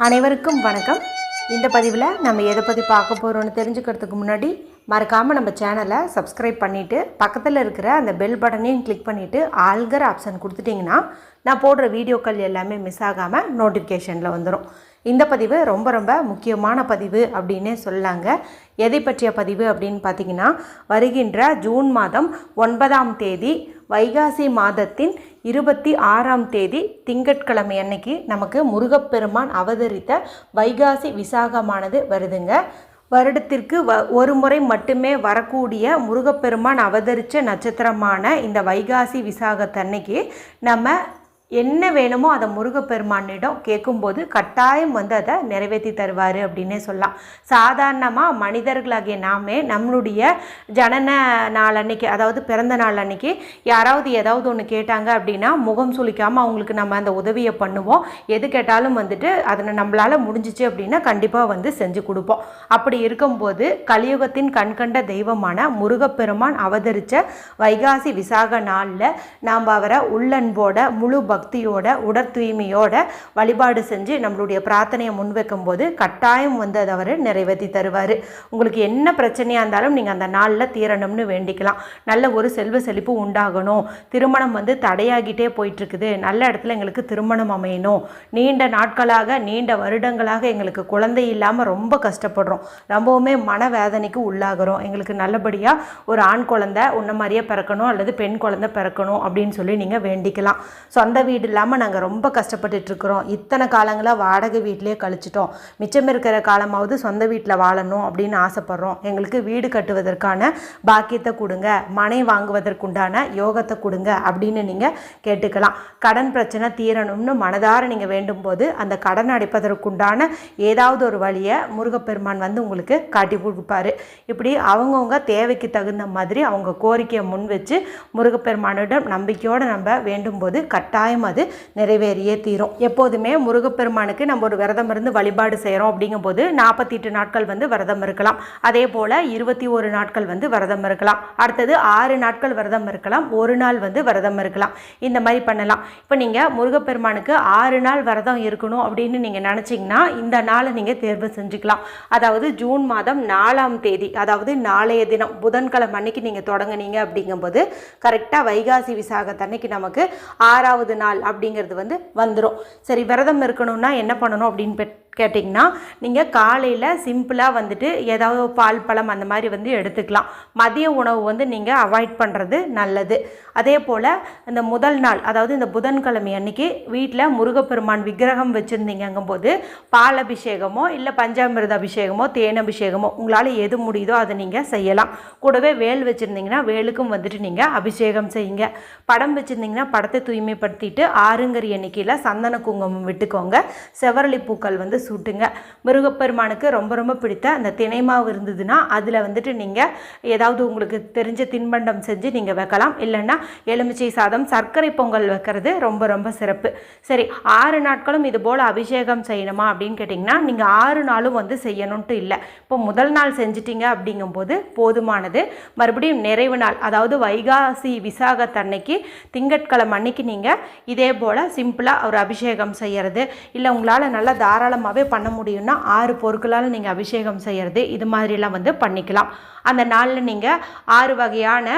அனைவருக்கும் வணக்கம். இந்த பதிவில் நம்ம எதை பற்றி பார்க்க போகிறோன்னு தெரிஞ்சுக்கிறதுக்கு முன்னாடி மறக்காமல் நம்ம சேனலை சப்ஸ்கிரைப் பண்ணிவிட்டு பக்கத்தில் இருக்கிற அந்த பெல் பட்டனையும் கிளிக் பண்ணிவிட்டு ஆல்கிற ஆப்ஷன் கொடுத்துட்டிங்கன்னா நான் போடுற வீடியோக்கள் எல்லாமே மிஸ் ஆகாமல் நோட்டிஃபிகேஷனில் வந்துடும். இந்த பதிவு ரொம்ப ரொம்ப முக்கியமான பதிவு அப்படின்னே சொல்லாங்க. எதை பற்றிய பதிவு அப்படின்னு பார்த்திங்கன்னா, வருகின்ற ஜூன் மாதம் 9ஆம் தேதி வைகாசி மாதத்தின் 26ஆம் தேதி திங்கட்கிழமை அன்னைக்கு நமக்கு முருகப்பெருமான் அவதரித்த வைகாசி விசாகமானது வருதுங்க. வருடத்திற்கு ஒரு முறை மட்டுமே வரக்கூடிய முருகப்பெருமான் அவதரித்த நட்சத்திரமான இந்த வைகாசி விசாகத்தன்னைக்கு நம்ம என்ன வேணுமோ அதை முருகப்பெருமானிடம் கேட்கும்போது கட்டாயம் அதை நிறைவேற்றி தருவார் அப்படின்னே சொல்லலாம். சாதாரணமாக மனிதர்களாகிய நாமே நம்மளுடைய ஜனன நாள் அன்னைக்கு, அதாவது பிறந்த நாள் அன்னைக்கு யாராவது ஏதாவது ஒன்று கேட்டாங்க அப்படின்னா முகம் சுளிக்காமல் அவங்களுக்கு நம்ம அந்த உதவியை பண்ணுவோம். எது கேட்டாலும் அதை நம்மளால் முடிஞ்சிச்சு அப்படின்னா கண்டிப்பாக செஞ்சு கொடுப்போம். அப்படி இருக்கும்போது கலியுகத்தின் கண்கண்ட தெய்வமான முருகப்பெருமான் அவதரித்த வைகாசி விசாக நாளில் நாம் அவரை உள்ளன்போட முழு பக்தியோட உடற் தூய்மையோட வழிபாடு செஞ்சு நம்மளுடைய பிரார்த்தனையை முன்வைக்கும் போது கட்டாயம் அதை அவர் நிறைவேற்றி தருவார். உங்களுக்கு என்ன பிரச்சனையாக இருந்தாலும் நீங்கள் அந்த நாளில் தீரணும்னு வேண்டிக்கலாம். நல்ல ஒரு செல்வ செழிப்பு உண்டாகணும், திருமணம் தடையாகிட்டே போயிட்டுருக்குது, நல்ல இடத்துல எங்களுக்கு திருமணம் அமையணும், நீண்ட நாட்களாக நீண்ட வருடங்களாக எங்களுக்கு குழந்தை இல்லாமல் ரொம்ப கஷ்டப்படுறோம், ரொம்பவுமே மனவேதனைக்கு உள்ளாகிறோம், எங்களுக்கு நல்லபடியாக ஒரு ஆண் குழந்தை உன்ன மாதிரியே பிறக்கணும் அல்லது பெண் குழந்தை பிறக்கணும் அப்படின்னு சொல்லி நீங்கள் வேண்டிக்கலாம். சொந்த வீடு இல்லாமல் நாங்கள் ரொம்ப கஷ்டப்பட்டுட்ருக்குறோம், இத்தனை காலங்களாக வாடகை வீட்டிலே கழிச்சிட்டோம், மிச்சம் இருக்கிற காலமாவது சொந்த வீட்டில் வாழணும் அப்படின்னு ஆசைப்பட்றோம், எங்களுக்கு வீடு கட்டுவதற்கான பாக்கியத்தை கொடுங்க, மனை வாங்குவதற்குண்டான யோகத்தை கொடுங்க அப்படின்னு நீங்கள் கேட்டுக்கலாம். கடன் பிரச்சனை தீரணும்னு மனதார நீங்கள் வேண்டும் போது அந்த கடன் அடைப்பதற்குண்டான ஏதாவது ஒரு வழியை முருகப்பெருமான் உங்களுக்கு காட்டி கொடுப்பாரு. இப்படி அவங்கவுங்க தேவைக்கு தகுந்த மாதிரி அவங்க கோரிக்கையை முன் வச்சு முருகப்பெருமானிடம் நம்பிக்கையோடு நம்ம வேண்டும் போது கட்டாயம் அது நிறைவேறியே தீரும். எப்போதுமே முருகப்பெருமானுக்கு நம்ம ஒரு விரதம் இருந்து வழிபாடு செய்கிறோம் அப்படிங்கும்போது 48 நாட்கள் விரதம் இருக்கலாம். அதே போல் 21 நாட்கள் விரதம் இருக்கலாம். அடுத்தது 6 நாட்கள் விரதம் இருக்கலாம், ஒரு நாள் விரதம் இருக்கலாம். இந்த மாதிரி பண்ணலாம். இப்போ நீங்கள் முருகப்பெருமானுக்கு 6 நாள் விரதம் இருக்கணும் அப்படின்னு நீங்கள் நினச்சிங்கன்னா இந்த நாளை நீங்கள் தேர்வு செஞ்சுக்கலாம். அதாவது ஜூன் மாதம் 4ஆம் தேதி, அதாவது நாளைய தினம் புதன்கிழமை அன்னைக்கு நீங்கள் தொடங்குனீங்க அப்படிங்கும்போது கரெக்டாக வைகாசி விசாகத்தன்னைக்கு நமக்கு 6ஆவது நாள் அப்படிங்கிறது வந்துடும். சரி, விரதம் இருக்கணும்னா என்ன பண்ணணும் அப்படின்னு கேட்டிங்கன்னா, நீங்கள் காலையில் சிம்பிளாக ஏதாவது பால் பழம் அந்த மாதிரி எடுத்துக்கலாம். மதிய உணவு நீங்கள் அவாய்ட் பண்ணுறது நல்லது. அதே போல் இந்த முதல் நாள், அதாவது இந்த புதன்கிழமை அன்னைக்கு வீட்டில் முருகப்பெருமான் விக்கிரகம் வச்சுருந்தீங்கும்போது பால் அபிஷேகமோ இல்லை பஞ்சாமிர்த அபிஷேகமோ தேன் அபிஷேகமோ உங்களால் எது முடியுதோ அதை நீங்கள் செய்யலாம். கூடவே வேல் வச்சுருந்தீங்கன்னா வேலுக்கும் நீங்கள் அபிஷேகம் செய்யுங்க. படம் வச்சுருந்தீங்கன்னா படத்தை தூய்மைப்படுத்திட்டு 6ங்கிற எண்ணிக்கையில் சந்தன குங்குமம் விட்டுக்கோங்க. செவரளி பூக்கள் சூட்டுங்க. முருகப்பெருமானுக்கு ரொம்ப ரொம்ப பிடித்த அந்த தினை மாவு இருந்ததுன்னா அதில் நீங்கள் ஏதாவது உங்களுக்கு தெரிஞ்ச தின்பண்டம் செஞ்சு நீங்கள் வைக்கலாம். இல்லைன்னா எலுமிச்சை சாதம், சர்க்கரை பொங்கல் வைக்கிறது ரொம்ப ரொம்ப சிறப்பு. சரி, 6 நாட்களும் இது போல் அபிஷேகம் செய்யணுமா அப்படின்னு கேட்டிங்கன்னா, நீங்கள் 6 நாளும் செய்யணுன்ட்டு இல்லை. இப்போ முதல் நாள் செஞ்சிட்டிங்க அப்படிங்கும்போது போதுமானது. மறுபடியும் நிறைவு நாள், அதாவது வைகாசி விசாகத்தன்னைக்கு திங்கட்கிழமை அன்னைக்கு நீங்கள் இதே போல் சிம்பிளாக ஒரு அபிஷேகம் செய்கிறது, இல்லை உங்களால் நல்லா தாராளமாகவே பண்ண முடியும்னா 6 பொருட்களால் நீங்கள் அபிஷேகம் செய்கிறது, இது மாதிரிலாம் பண்ணிக்கலாம். அந்த நாளில் நீங்கள் 6 வகையான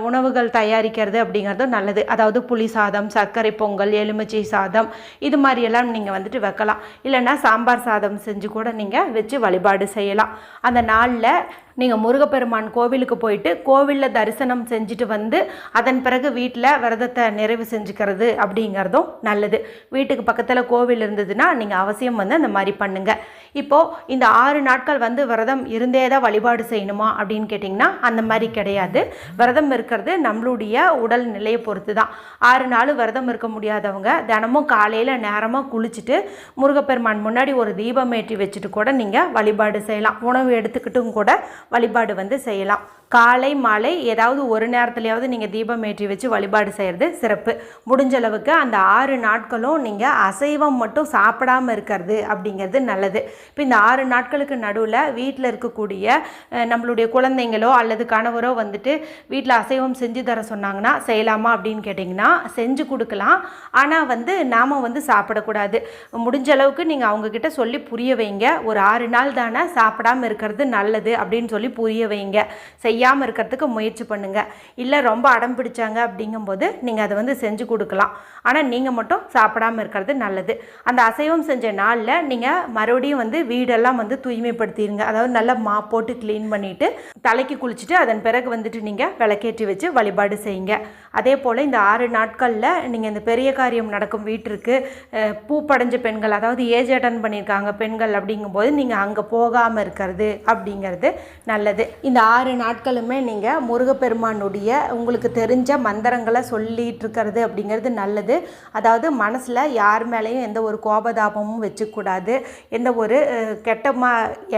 உணவுகள் தயாரிக்கிறது அப்படிங்கிறதும் நல்லது. அதாவது புளி சாதம், சர்க்கரை பொங்கல், எலுமிச்சை சாதம், இது மாதிரியெல்லாம் நீங்கள் வைக்கலாம். இல்லைன்னா சாம்பார் சாதம் செஞ்சு கூட நீங்கள் வச்சு வழிபாடு செய்யலாம். அந்த நாளில் நீங்கள் முருகப்பெருமான் கோவிலுக்கு போயிட்டு கோவிலில் தரிசனம் செஞ்சுட்டு அதன் பிறகு வீட்டில் விரதத்தை நிறைவு செஞ்சுக்கிறது அப்படிங்கிறதும் நல்லது. வீட்டுக்கு பக்கத்தில் கோவில் இருந்ததுன்னா நீங்கள் அவசியம் அந்த மாதிரி பண்ணுங்கள். இப்போது இந்த 6 நாட்கள் விரதம் இருந்தே தான் வழிபாடு செய்யணுமா அப்படின்னு கேட்டிங்கன்னா அந்த மாதிரி கிடையாது. விரதம் இருக்கிறது நம்மளுடைய உடல் நிலையை பொறுத்து தான். 6 நாள் விரதம் இருக்க முடியாதவங்க தினமும் காலையில் நேரமாக குளிச்சுட்டு முருகப்பெருமான் முன்னாடி ஒரு தீபம் ஏற்றி வச்சுட்டு கூட நீங்கள் வழிபாடு செய்யலாம். உணவு எடுத்துக்கிட்டும் கூட வழிபாடு செய்யலாம். காலை மாலை ஏதாவது ஒரு நேரத்துலையாவது நீங்கள் தீபம் ஏற்றி வச்சு வழிபாடு செய்கிறது சிறப்பு. முடிஞ்ச அளவுக்கு அந்த 6 நாட்களும் நீங்கள் அசைவம் மட்டும் சாப்பிடாமல் இருக்கிறது அப்படிங்கிறது நல்லது. இப்போ இந்த 6 நாட்களுக்கு நடுவில் வீட்டில் இருக்கக்கூடிய நம்மளுடைய குழந்தை குழந்தைங்களோ அல்லது கணவரோ வந்துட்டு வீட்டில் அசைவம் செஞ்சு தர சொன்னாங்கன்னா செய்யலாமா அப்படின்னு கேட்டிங்கன்னா செஞ்சு கொடுக்கலாம். ஆனால் வந்து நாம் வந்து சாப்பிடக்கூடாது. முடிஞ்ச அளவுக்கு நீங்கள் அவங்கக்கிட்ட சொல்லி புரிய வைங்க. ஒரு 6 நாள் தானே, சாப்பிடாமல் இருக்கிறது நல்லது அப்படின்னு சொல்லி புரிய வைங்க. செய்யாமல் இருக்கிறதுக்கு முயற்சி பண்ணுங்கள். இல்லை ரொம்ப அடம் பிடிச்சாங்க அப்படிங்கும்போது நீங்கள் அதை வந்து செஞ்சு கொடுக்கலாம். ஆனால் நீங்கள் மட்டும் சாப்பிடாமல் இருக்கிறது நல்லது. அந்த அசைவம் செஞ்ச நாளில் நீங்கள் மறுபடியும் வந்து வீடெல்லாம் வந்து தூய்மைப்படுத்திடுங்க. அதாவது நல்லா மாப் போட்டு க்ளீன் பண்ணிவிட்டு தலைக்கு குளிச்சுட்டு அதன் பிறகு வந்துட்டு நீங்கள் விளக்கேற்றி வச்சு வழிபாடு செய்யுங்க. அதே போல் இந்த 6 நாட்களில் நீங்கள் இந்த பெரிய காரியம் நடக்கும் வீட்டிற்கு பூ படைஞ்ச பெண்கள், அதாவது ஏஜ் அட்டன் பண்ணியிருக்காங்க பெண்கள் அப்படிங்கும்போது நீங்கள் அங்கே போகாமல் இருக்கிறது அப்படிங்கிறது நல்லது. இந்த 6 நாட்களுமே நீங்கள் முருகப்பெருமானுடைய உங்களுக்கு தெரிஞ்ச மந்திரங்களை சொல்லிகிட்டு இருக்கிறது அப்படிங்கிறது நல்லது. அதாவது மனசில் யார் மேலேயும் எந்த ஒரு கோபதாபமும் வச்சுக்கூடாது. எந்த ஒரு கெட்ட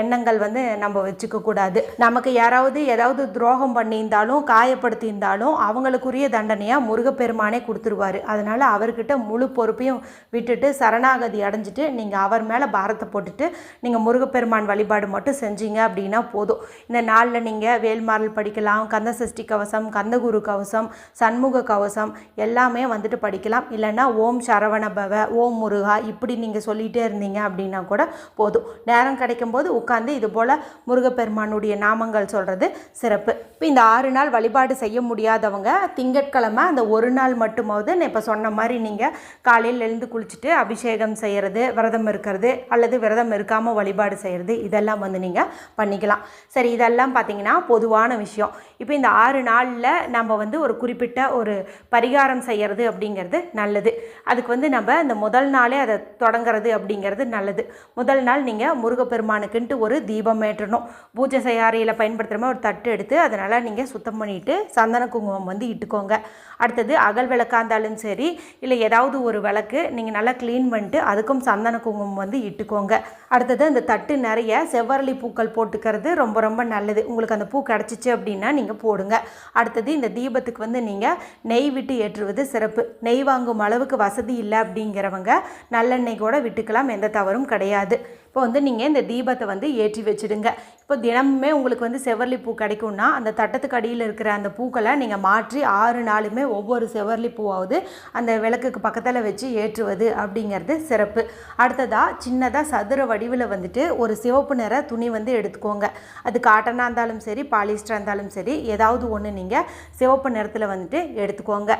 எண்ணங்கள் வந்து நம்ம வச்சுக்கக்கூடாது. நமக்கு யாராவது ஏதாவது துரோகம் பண்ணியிருந்தாலும் காயப்படுத்தியிருந்தாலும் அவங்களுக்குரிய தண்டனையாக முருகப்பெருமானே கொடுத்துருவார். அதனால் அவர்கிட்ட முழு பொறுப்பையும் விட்டுட்டு சரணாகதி அடைஞ்சிட்டு நீங்கள் அவர் மேலே பாரத்தை போட்டுட்டு நீங்கள் முருகப்பெருமான் வழிபாடு மட்டும் செஞ்சீங்க அப்படின்னா போதும். இந்த நாளில் நீங்கள் வேல்மாறல் படிக்கலாம், கந்த சஷ்டி கவசம், கந்தகுரு கவசம், சண்முக கவசம் எல்லாமே வந்துட்டு படிக்கலாம். இல்லைன்னா ஓம் சரவண பவ, ஓம் முருகா இப்படி நீங்கள் சொல்லிகிட்டே இருந்தீங்க அப்படின்னா கூட போதும். நேரம் கிடைக்கும்போது உட்காந்து இது போல் முருகப்பெருமானுடைய நாமங்கள் சொல்கிறது சிறப்பு. இப்போ இந்த 6 நாள் வழிபாடு செய்ய முடியாதவங்க திங்கட்கிழமை அந்த ஒரு நாள் மட்டுமாவது நான் இப்போ சொன்ன மாதிரி நீங்கள் காலையில் எழுந்து குளிச்சுட்டு அபிஷேகம் செய்கிறது, விரதம் இருக்கிறது அல்லது விரதம் இருக்காமல் வழிபாடு செய்கிறது இதெல்லாம் வந்து நீங்கள் பண்ணிக்கலாம். சரி, இதெல்லாம் பார்த்திங்கன்னா பொதுவான விஷயம். இப்போ இந்த 6 நாளில் நம்ம வந்து ஒரு குறிப்பிட்ட ஒரு பரிகாரம் செய்கிறது அப்படிங்கிறது நல்லது. அதுக்கு வந்து நம்ம இந்த முதல் நாளே அதை தொடங்கிறது அப்படிங்கிறது நல்லது. முதல் நாள் நீங்கள் முருகப்பெருமானுக்குன்ட்டு ஒரு தீபம் ஏற்றணும். பூஜை செய்ய அறையில் பயன்படுத்துகிற மாதிரி ஒரு தட்டு எடுத்து அதனால் நீங்கள் சுத்தம் பண்ணிவிட்டு சந்தன குங்குமம் வந்து இட்டுக்கோங்க. அடுத்தது அகல் விளக்காக இருந்தாலும் சரி, இல்லை ஏதாவது ஒரு விளக்கு நீங்கள் நல்லா க்ளீன் பண்ணிட்டு அதுக்கும் சந்தன குங்குமம் வந்து இட்டுக்கோங்க. அடுத்தது அந்த தட்டு நிறைய செவ்வரளி பூக்கள் போட்டுக்கிறது ரொம்ப ரொம்ப நல்லது. உங்களுக்கு அந்த பூ கிடச்சிச்சு அப்படின்னா நீங்கள் போடுங்க. அடுத்தது இந்த தீபத்துக்கு வந்து நீங்கள் நெய் விட்டு ஏற்றுவது சிறப்பு. நெய் வாங்கும் அளவுக்கு வசதி இல்லை அப்படிங்கிறவங்க நல்லெண்ணெய் கூட விட்டுக்கலாம், எந்த தவறும் கிடையாது. இப்போ வந்து நீங்கள் இந்த தீபத்தை வந்து ஏற்றி வச்சுடுங்க. இப்போ தினமுமே உங்களுக்கு வந்து செவ்வரளி பூ கிடைக்கும்னா அந்த தட்டத்துக்கு அடியில் இருக்கிற அந்த பூக்களை நீங்கள் மாற்றி 6 நாளுமே ஒவ்வொரு செவ்வரளி பூவாவது அந்த விளக்குக்கு பக்கத்தில் வச்சு ஏற்றுவது அப்படிங்கிறது சிறப்பு. அடுத்ததாக சின்னதாக சதுர வடிவில் வந்துட்டு ஒரு சிவப்பு நிற துணி வந்து எடுத்துக்கோங்க. அது காட்டனாக இருந்தாலும் சரி, பாலிஸ்டராக இருந்தாலும் சரி, ஏதாவது ஒன்று நீங்கள் சிவப்பு நிறத்தில் வந்துட்டு எடுத்துக்கோங்க.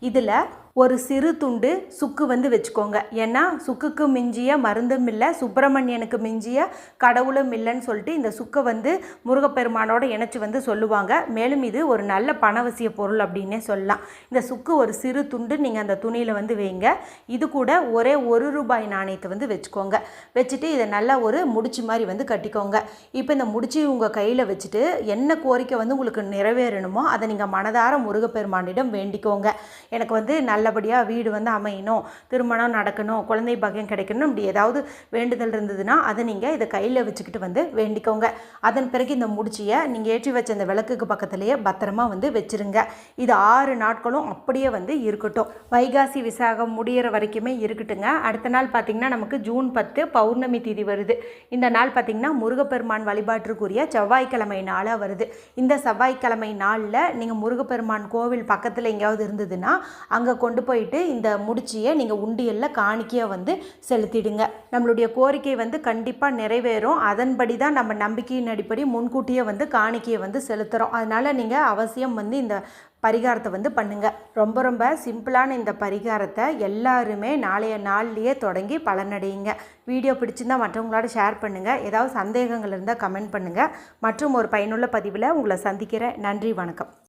இதில் ஒரு சிறு துண்டு சுக்கு வந்து வச்சுக்கோங்க. ஏன்னா சுக்குக்கு மிஞ்சிய மருந்தும் இல்லை, சுப்பிரமணியனுக்கு மிஞ்சிய கடவுளும் இல்லைன்னு சொல்லிட்டு இந்த சுக்கை வந்து முருகப்பெருமானோட இணைச்சி வந்து சொல்லுவாங்க. மேலும் இது ஒரு நல்ல பணவசிய பொருள் அப்படின்னே சொல்லலாம். இந்த சுக்கு ஒரு சிறு துண்டு நீங்கள் அந்த துணியில் வந்து வைங்க. இது கூட ஒரே ₹1 நாணயத்தை வந்து வச்சுக்கோங்க. வச்சுட்டு இதை நல்லா ஒரு முடிச்சு மாதிரி வந்து கட்டிக்கோங்க. இப்போ இந்த முடிச்சு உங்கள் கையில் வச்சுட்டு என்ன கோரிக்கை வந்து உங்களுக்கு நிறைவேறணுமோ அதை நீங்கள் மனதார முருகப்பெருமானிடம் வேண்டிக்கோங்க. எனக்கு வந்து நல்லபடியாக வீடு வந்து அமையணும், திருமணம் நடக்கணும், குழந்தை பாக்கியம் கிடைக்கணும், இப்படி ஏதாவது வேண்டுதல் இருந்ததுன்னா அதை நீங்கள் இதை கையில் வச்சுக்கிட்டு வந்து வேண்டிக்கோங்க. அதன் பிறகு இந்த முடிச்சியை நீங்கள் ஏற்றி வச்ச அந்த விளக்குக்கு பக்கத்துலேயே பத்திரமா வந்து வச்சுருங்க. இது 6 நாட்களும் அப்படியே வந்து இருக்கட்டும். வைகாசி விசாகம் முடிகிற வரைக்குமே இருக்கட்டுங்க. அடுத்த நாள் பார்த்திங்கன்னா நமக்கு ஜூன் 10 பௌர்ணமி திதி வருது. இந்த நாள் பார்த்திங்கன்னா முருகப்பெருமான் வழிபாட்டிற்குரிய செவ்வாய்க்கிழமை நாளாக வருது. இந்த செவ்வாய்க்கிழமை நாளில் நீங்கள் முருகப்பெருமான் கோவில் பக்கத்தில் எங்கேயாவது இருந்ததுன்னா அங்கே கொண்டு போயிட்டு இந்த முடிச்சியை நீங்கள் உண்டியலில் காணிக்கையாக வந்து செலுத்திடுங்க. நம்மளுடைய கோரிக்கை வந்து கண்டிப்பாக நிறைவேறும். அதன்படி தான் நம்ம நம்பிக்கையின் அடிப்படை முன்கூட்டியே வந்து காணிக்கையை வந்து செலுத்துகிறோம். அதனால் நீங்கள் அவசியம் வந்து இந்த பரிகாரத்தை வந்து பண்ணுங்கள். ரொம்ப ரொம்ப சிம்பிளான இந்த பரிகாரத்தை எல்லாருமே நாளைய நாள்லேயே தொடங்கி பலனடையுங்க. வீடியோ பிடிச்சிருந்தால் மற்றவங்களோட ஷேர் பண்ணுங்கள். ஏதாவது சந்தேகங்கள் இருந்தால் கமெண்ட் பண்ணுங்கள். மற்றும் ஒரு பயனுள்ள பதிவில் உங்களை சந்திக்கிறேன். நன்றி, வணக்கம்.